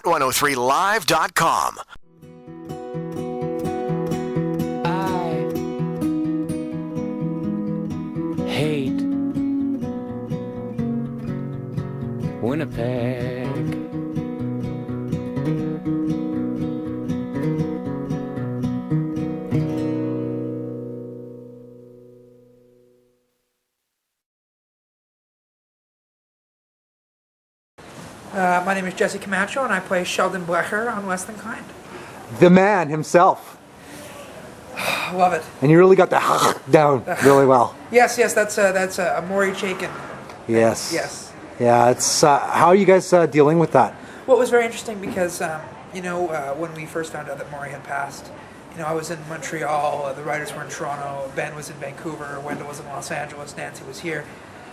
hot103live.com. I hate Winnipeg. My name is Jesse Camacho, and I play Sheldon Blecher on Less Than Kind. The man himself. I love it. And you really got the down really well. Yes, that's a Maury Chaikin. Yes. Yes. Yeah, it's how are you guys dealing with that? Well, it was very interesting because, when we first found out that Maury had passed, I was in Montreal, the writers were in Toronto, Ben was in Vancouver, Wendell was in Los Angeles, Nancy was here.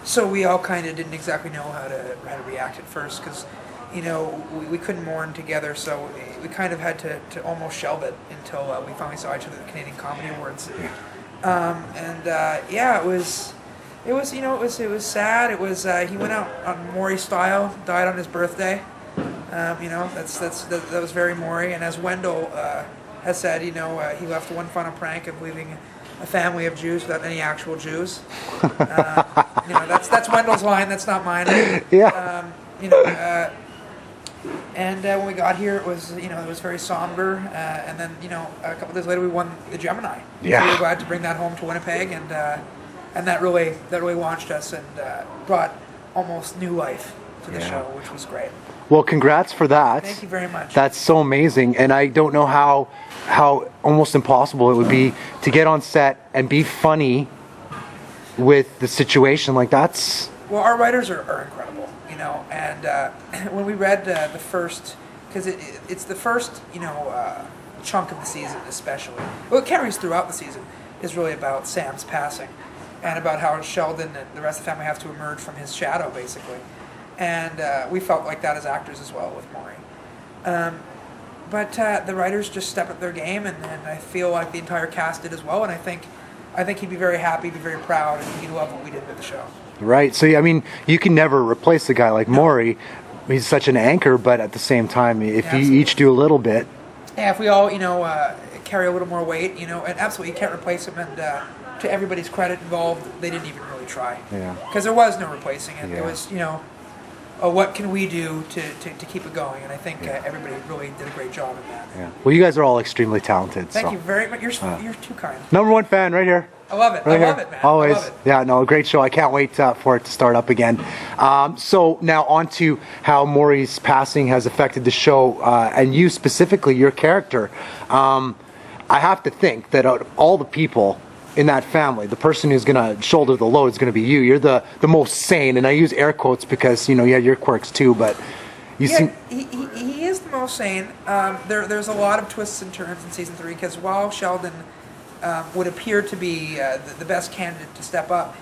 So we all kind of didn't exactly know how to react at first because, we couldn't mourn together. So we kind of had to almost shelve it until we finally saw each other at the Canadian Comedy Awards. It was sad. It was he went out on Maury style, died on his birthday. That was very Maury. And as Wendell has said, he left one final prank of leaving a family of Jews without any actual Jews. That's Wendell's line. That's not mine. Yeah. When we got here, it was very somber. And then a couple days later, we won the Gemini. Yeah. So we were glad to bring that home to Winnipeg, and that really launched us and brought almost new life to the show, which was great. Well, congrats for that. Thank you very much. That's so amazing, and I don't know how almost impossible it would be to get on set and be funny with the situation. Like that's. Well, our writers are incredible, and when we read the first, because it's the first, chunk of the season especially. Well, it carries throughout the season. Is really about Sam's passing, and about how Sheldon and the rest of the family have to emerge from his shadow, basically. And we felt like that as actors as well with Maury. But the writers just step up their game, and I feel like the entire cast did as well. And I think he'd be very happy, be very proud, and he'd love what we did with the show. Right. So I mean, you can never replace a guy like Maury. He's such an anchor, but at the same time, if you each do a little bit. Yeah, if we all carry a little more weight, and absolutely you can't replace him. And to everybody's credit involved, they didn't even really try. Yeah. Because there was no replacing it. Yeah. It was what can we do to keep it going? And I think everybody really did a great job in that. Yeah. Well, you guys are all extremely talented. Thank you very much. You're too kind. Number one fan right here. I love it. Right I love here. it, man. Always. I love it. Yeah, no, great show. I can't wait for it to start up again. So now on to how Maury's passing has affected the show, and you specifically, your character. I have to think that out of all the people in that family, the person who's going to shoulder the load is going to be you. You're the most sane, and I use air quotes because you have your quirks too. But he is the most sane. There's a lot of twists and turns in season 3 because while Sheldon would appear to be the best candidate to step up,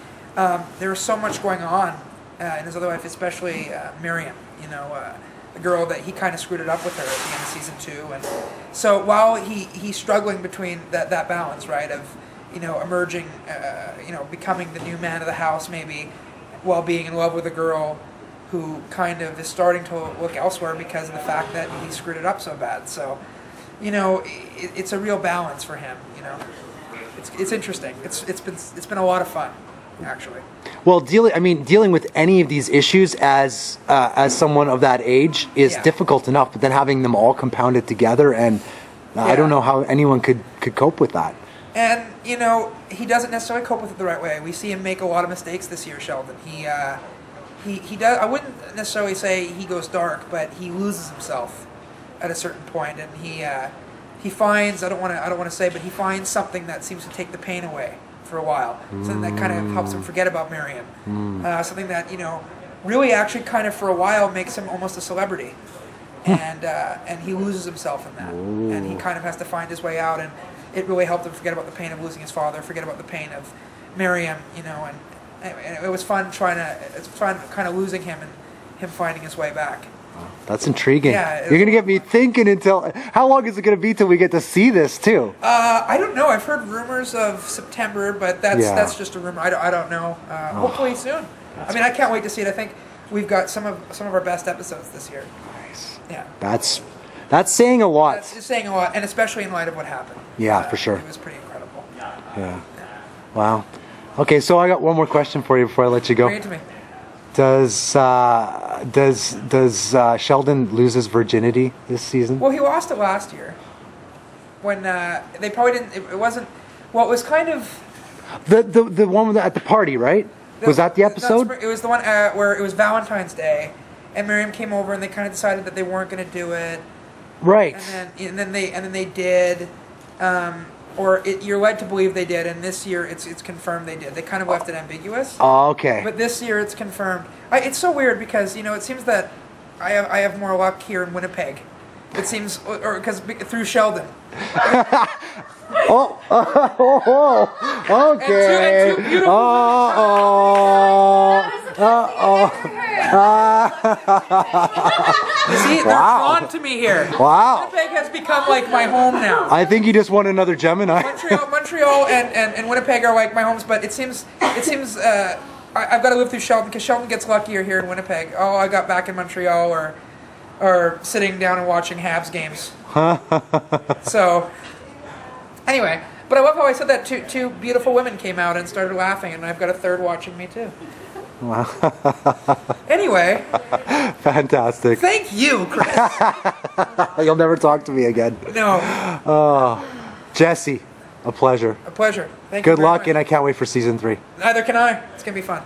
there was so much going on in his other life, especially Miriam. The girl that he kind of screwed it up with her at the end of season 2, and so while he's struggling between that balance, right, of emerging, becoming the new man of the house maybe, while being in love with a girl who kind of is starting to look elsewhere because of the fact that he screwed it up so bad. So, it's a real balance for him. It's interesting. It's been a lot of fun, actually. Well, dealing with any of these issues as someone of that age is difficult enough, but then having them all compounded together, and I don't know how anyone could cope with that. And he doesn't necessarily cope with it the right way. We see him make a lot of mistakes this year, Sheldon. He does. I wouldn't necessarily say he goes dark, but he loses himself at a certain point, and he finds, I don't want to say, but he finds something that seems to take the pain away for a while. Something that kind of helps him forget about Miriam. Something that really actually kind of for a while makes him almost a celebrity, and he loses himself in that, and he kind of has to find his way out. And it really helped him forget about the pain of losing his father, forget about the pain of Miriam, and it was fun kind of losing him and him finding his way back. That's intriguing. Yeah, you're gonna get me thinking until how long is it gonna be till we get to see this too? I don't know. I've heard rumors of September, but that's just a rumor. I don't know. Hopefully soon. I can't wait to see it. I think we've got some of our best episodes this year. Nice. Yeah. That's saying a lot. That's just saying a lot, and especially in light of what happened. Yeah, for sure. It was pretty incredible. Yeah. Wow. Okay, so I got one more question for you before I let you go. Bring it to me. Does Sheldon lose his virginity this season? Well, he lost it last year. When they probably didn't. It wasn't. Well, it was kind of. The one at the party, right? Was that the episode? It was the one where it was Valentine's Day, and Miriam came over, and they kind of decided that they weren't going to do it. Right. And then they did, you're led to believe they did, and this year it's confirmed they did. They kind of left it ambiguous. Oh, okay. But this year it's confirmed. It's so weird because it seems that I have more luck here in Winnipeg. It seems, or because through Sheldon. Okay. And two beautiful You see, they're drawn to me here. Wow. Winnipeg has become like my home now. I think he just won another Gemini. Montreal and Winnipeg are like my homes, but it seems I've got to live through Sheldon because Sheldon gets luckier here in Winnipeg. Oh, I got back in Montreal or sitting down and watching Habs games. So, anyway, but I love how I said that two beautiful women came out and started laughing, and I've got a third watching me too. Wow. Anyway. Fantastic. Thank you, Chris. You'll never talk to me again. No. Oh, Jesse, a pleasure. A pleasure. Thank you. Good very luck, much. and I can't wait for season 3. Neither can I. It's going to be fun.